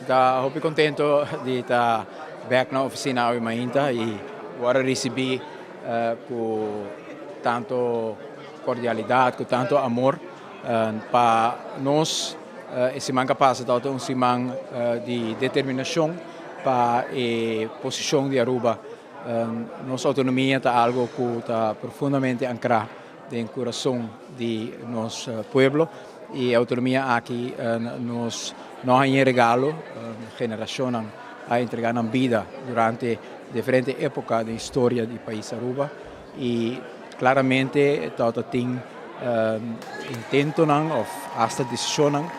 Estou contente de estar back na oficina hoje ainda e agora recebi com tanto cordialidade, com tanto amor para nós. Esse man capaz de dar semana de determinação para a posição de Aruba. Nossa autonomia é algo que está profundamente ancrado no coração de nosso povo e a autonomia aqui nos é regalo, geração a entregar a vida durante diferentes épocas da história do país Aruba e claramente todo tem intento ou hasta decisão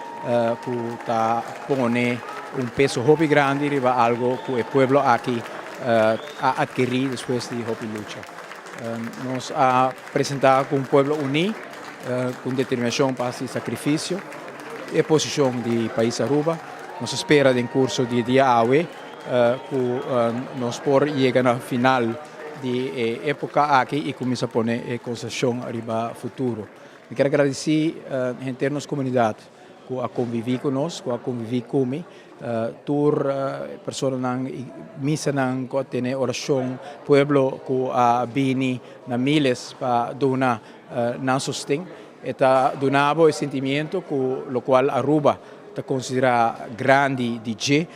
que está pone peso muito grande riba algo que o povo aqui a adquirir depois de luta. Nos ha apresentado como um povo unido, com determinação para esse sacrifício e posição do país Aruba. Nos espera em curso de dia hoje que nós por chegar ao final de época aqui e começar a pôr a concessão arriba futuro. Eu quero agradecer a internos comunidade que a conviver conosco, que a conviver comigo, tur pessoas que missa que tem oração, pueblo que a bini na miles para donar na sostém, eta donava o sentimento que o qual Aruba está considerado grande DJ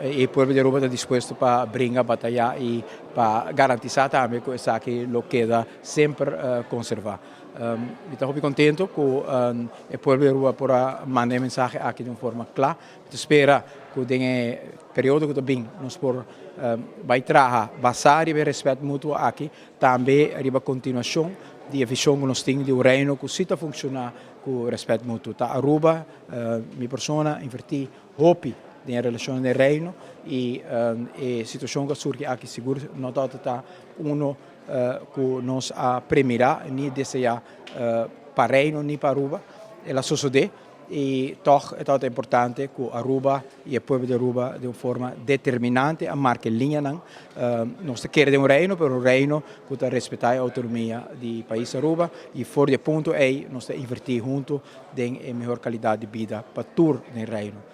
e o povo de Aruba está disposto para brincar, batalhar e para garantir também que essa aqui lo queda sempre conservar. Estou muito contente que o povo de Aruba possa mandar mensagem aqui de uma forma clara. Espero que no período que também nós por vai trazer basar e respeito mútuo aqui, também a continuação de visão que nós temos do reino que está funcionando com respeito mútuo. Aruba, minha persona, inverti, hope na relação do reino e a situação que surge aqui seguro não está que nós a premirar nem desejar para reino nem para Aruba, ela sucede e toch é importante que Aruba e o povo de Aruba de uma forma determinante a marcar linha nós queremos reino, mas um reino que respeita a autonomia do país Aruba e fora de ponto nós invertir junto em melhor qualidade de vida para todo o reino.